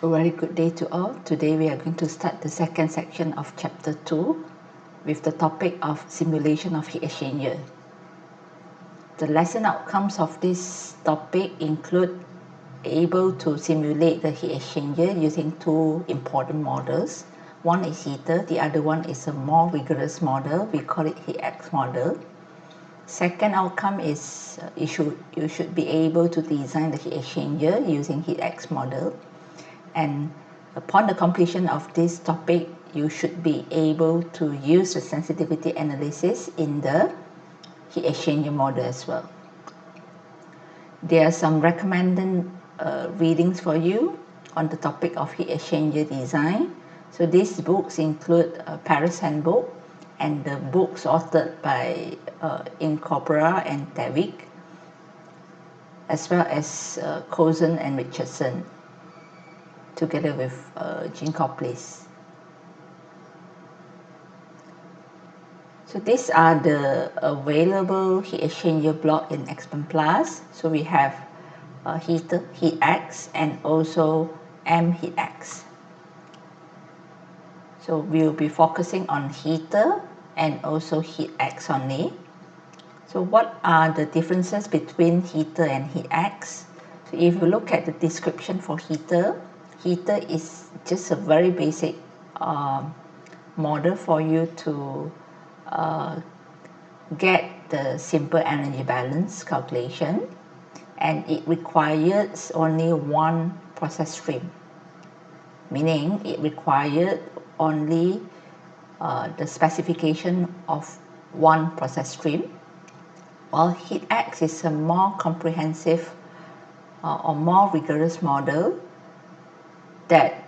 A very good day to all. Today we are going to start the second section of Chapter 2 with the topic of simulation of heat exchanger. The lesson outcomes of this topic include able to simulate the heat exchanger using two important models. One is heater, the other one is a more rigorous model. We call it heat X model. Second outcome is you should be able to design the heat exchanger using heat X model. And upon the completion of this topic, you should be able to use the sensitivity analysis in the heat exchanger model as well. There are some recommended readings for you on the topic of heat exchanger design. So these books include Paris Handbook and the books authored by Incorpora and Tevick, as well as Cozen and Richardson, together with Jean Coplis. So these are the available heat exchanger block in X-Men Plus. So we have heater, heat X, and also M heat X. So we'll be focusing on heater and also heat X only. So what are the differences between heater and heat X? So if you look at the description for heater is just a very basic model for you to get the simple energy balance calculation, and it requires only one process stream, meaning it required only the specification of one process stream, while heat X is a more comprehensive or more rigorous model that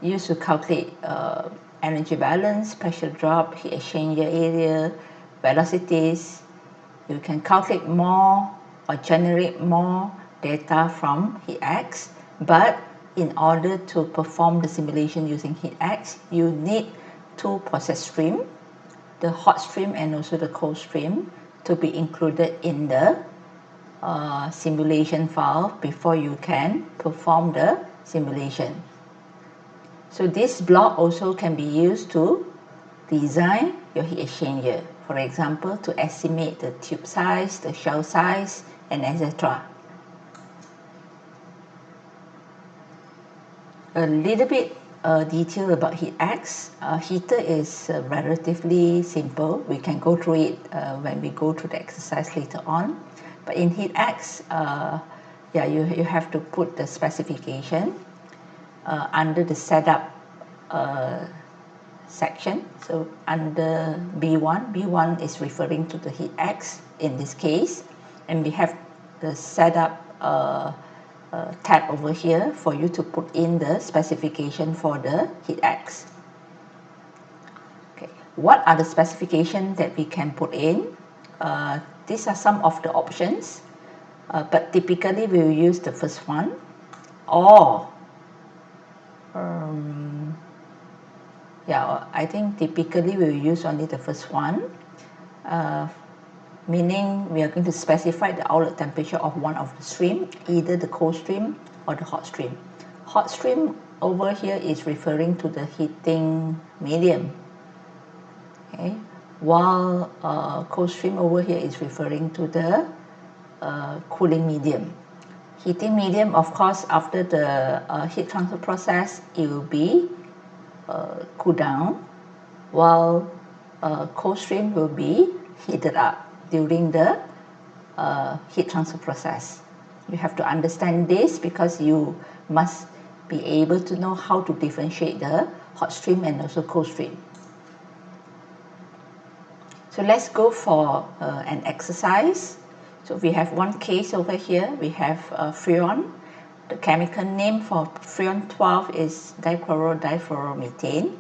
used to calculate energy balance, pressure drop, heat exchanger area, velocities. You can calculate more or generate more data from heat X, but in order to perform the simulation using heat X, you need two process streams, the hot stream and also the cold stream, to be included in the simulation file before you can perform the simulation. So this block also can be used to design your heat exchanger. For example, to estimate the tube size, the shell size, and etc. A little bit detail about heat X. Heater is relatively simple. We can go through it when we go through the exercise later on. But in heat X, you have to put the specification under the setup section. So under B1, B1 is referring to the heat X in this case, and we have the setup tab over here for you to put in the specification for the heat X. Okay, what are the specifications that we can put in? These are some of the options, but typically we will use the first one, or I think typically we will use only the first one, meaning we are going to specify the outlet temperature of one of the stream, either the cold stream or the hot stream. Hot stream over here is referring to the heating medium, okay, while cold stream over here is referring to the cooling medium. Heating medium, of course, after the heat transfer process, it will be cooled down, while cold stream will be heated up during the heat transfer process. You have to understand this because you must be able to know how to differentiate the hot stream and also cold stream. So let's go for an exercise. So we have one case over here. We have Freon. The chemical name for Freon 12 is dichloromethane,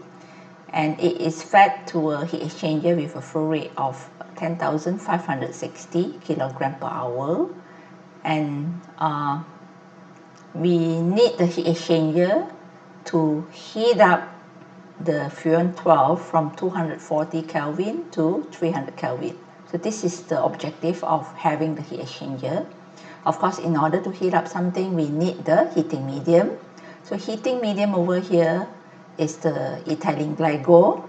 and it is fed to a heat exchanger with a flow rate of 10,560 kilogram per hour, and we need the heat exchanger to heat up the Freon 12 from 240 Kelvin to 300 Kelvin. So this is the objective of having the heat exchanger. Of course, in order to heat up something, we need the heating medium. So heating medium over here is the ethylene glycol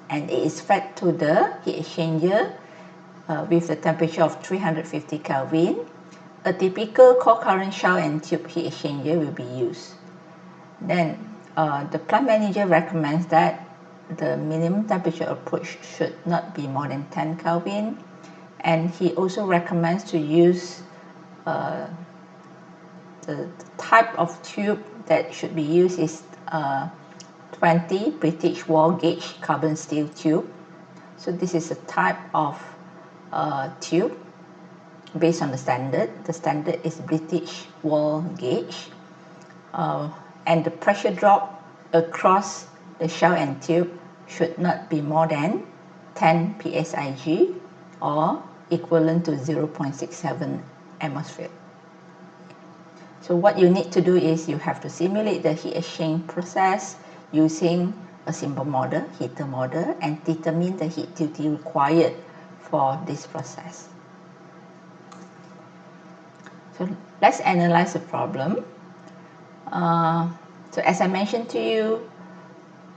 and it is fed to the heat exchanger with the temperature of 350 Kelvin. A typical cold current shell and tube heat exchanger will be used. Then the plant manager recommends that the minimum temperature approach should not be more than 10 Kelvin, and he also recommends to use the type of tube that should be used is 20 British wall gauge carbon steel tube. So this is a type of tube based on the standard. The standard is British wall gauge, and the pressure drop across the shell and tube should not be more than 10 psig or equivalent to 0.67 atmosphere. So what you need to do is you have to simulate the heat exchange process using a simple model, heater model, and determine the heat duty required for this process. So let's analyze the problem. So as I mentioned to you,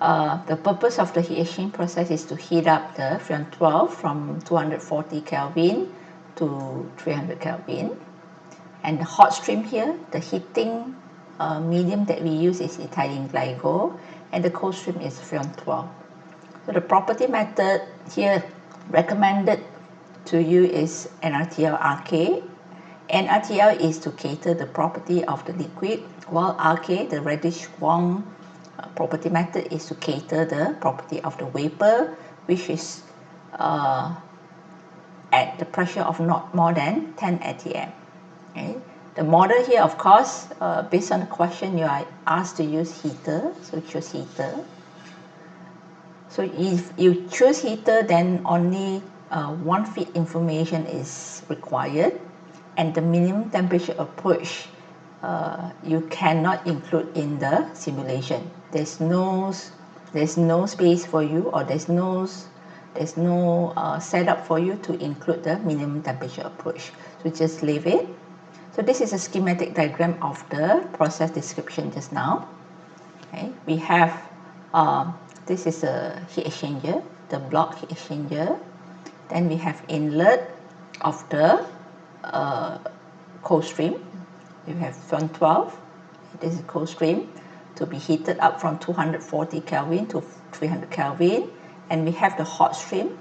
the purpose of the heat exchange process is to heat up the Freon 12 from 240 Kelvin to 300 Kelvin. And the hot stream here, the heating medium that we use is ethylene glycol, and the cold stream is Freon 12. So the property method here recommended to you is NRTL-RK. NRTL is to cater the property of the liquid, while RK, the Reddish-Wong property method, is to cater the property of the vapor, which is at the pressure of not more than 10 atm. Okay. The model here, of course, based on the question, you are asked to use heater, so choose heater. So if you choose heater, then only 1 feet information is required, and the minimum temperature approach you cannot include in the simulation. There's no space for you, or there's no setup for you to include the minimum temperature approach. So just leave it. So this is a schematic diagram of the process description just now. Okay, we have this is a heat exchanger, the block heat exchanger. Then we have inlet of the cold stream. You have Freon 12. This is cold stream to be heated up from 240 Kelvin to 300 Kelvin. And we have the hot stream.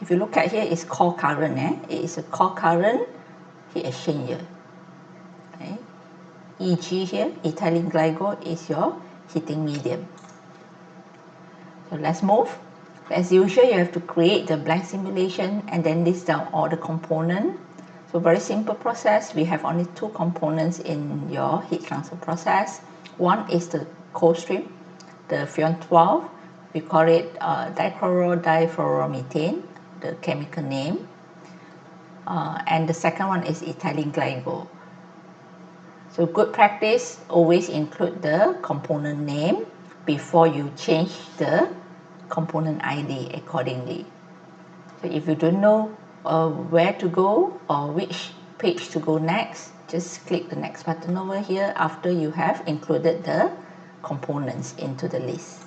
If you look at here, it's cold current. It is a cold current heat exchanger. Okay. EG here, ethylene glycol, is your heating medium. So let's move. As usual, you have to create the blank simulation and then list down all the components. So very simple process. We have only 2 components in your heat transfer process. One is the cold stream, the Freon 12. We call it dichloro-difluoromethane, the chemical name. And the second one is ethylene glycol. So good practice, always include the component name before you change the component ID accordingly. So if you don't know where to go or which page to go next, just click the next button over here after you have included the components into the list.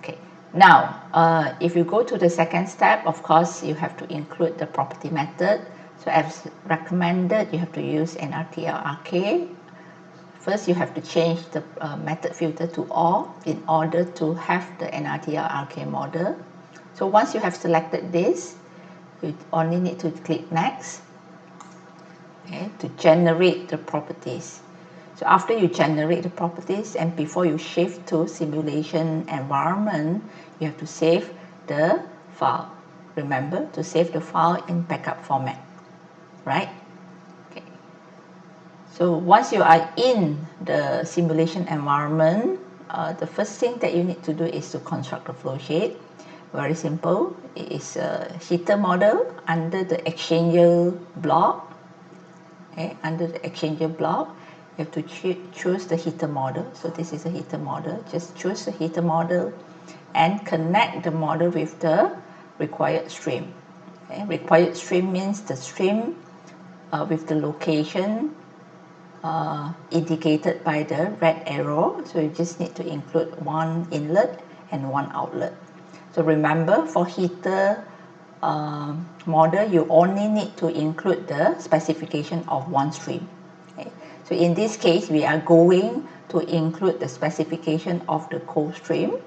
Okay, now if you go to the second step, of course you have to include the property method. So as recommended, you have to use NRTL-RK. First, you have to change the method filter to all in order to have the NRTL-RK model. So once you have selected this, you only need to click next, okay, to generate the properties. So after you generate the properties and before you shift to simulation environment, you have to save the file. Remember to save the file in backup format, right? Okay. So once you are in the simulation environment, the first thing that you need to do is to construct the flow sheet. Very simple. It is a heater model under the exchanger block. Okay, under the exchanger block, you have to choose the heater model. So this is a heater model. Just choose the heater model and connect the model with the required stream. Okay, required stream means the stream with the location indicated by the red arrow. So you just need to include one inlet and one outlet. So remember, for heater model, you only need to include the specification of one stream. Okay. So in this case, we are going to include the specification of the cold stream,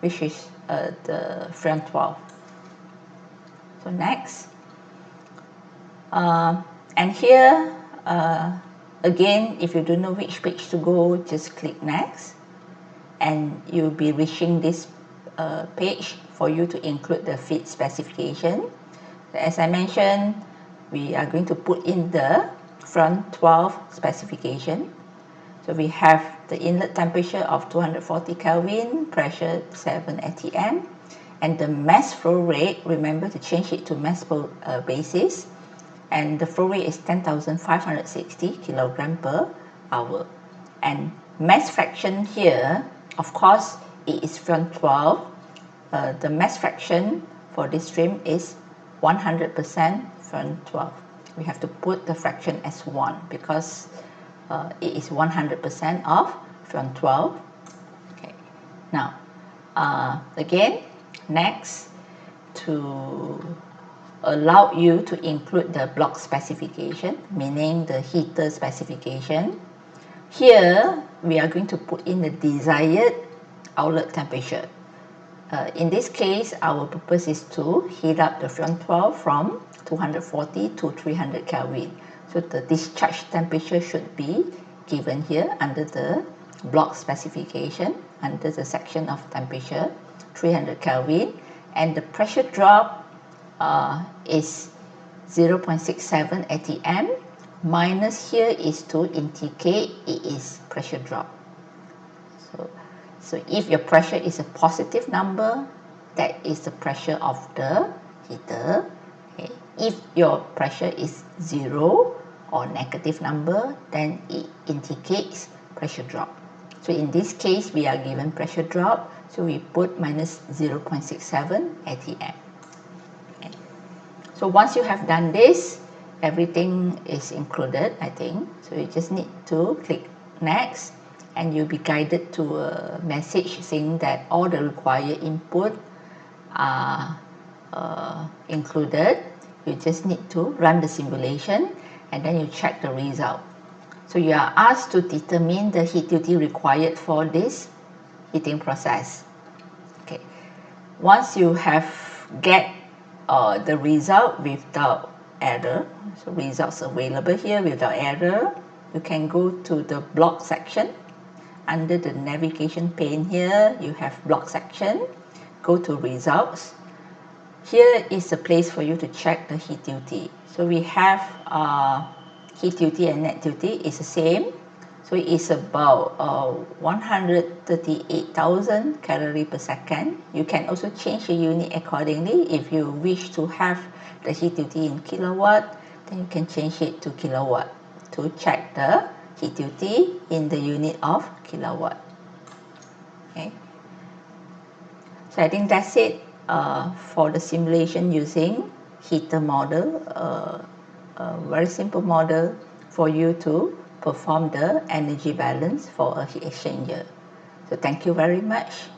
which is the Freon 12. So next, and here again, if you don't know which page to go, just click next, and you'll be reaching this page for you to include the feed specification. As I mentioned, we are going to put in the Freon 12 specification. So we have the inlet temperature of 240 Kelvin, pressure 7 atm, and the mass flow rate, remember to change it to mass per basis, and the flow rate is 10,560 kilogram per hour. And mass fraction here, of course, it is Freon 12. The mass fraction for this stream is 100% Freon 12. We have to put the fraction as 1 because it is 100% of Freon 12. Okay. Now, again, next, to allow you to include the block specification, meaning the heater specification. Here, we are going to put in the desired outlet temperature. In this case, our purpose is to heat up the Freon 12 from 240 to 300 Kelvin. So the discharge temperature should be given here under the block specification, under the section of temperature, 300 Kelvin, and the pressure drop is 0.67 atm, minus here is to indicate it is pressure drop. So if your pressure is a positive number, that is the pressure of the heater. Okay. If your pressure is 0 or negative number, then it indicates pressure drop. So in this case, we are given pressure drop, so we put minus 0.67 atm. So once you have done this, everything is included, I think. So you just need to click next, and you'll be guided to a message saying that all the required input are included. You just need to run the simulation, and then you check the result. So you are asked to determine the heat duty required for this heating process. Okay. Once you have get the result without error, so results available here without error, you can go to the block section. Under the navigation pane here, you have block section. Go to results. Here is the place for you to check the heat duty. So we have heat duty and net duty is the same. So it is about 138,000 calorie per second. You can also change the unit accordingly. If you wish to have the heat duty in kilowatt, then you can change it to kilowatt to check the heat duty in the unit of kilowatt. Okay. So I think that's it for the simulation using heater model, a very simple model for you to perform the energy balance for a heat exchanger. So thank you very much.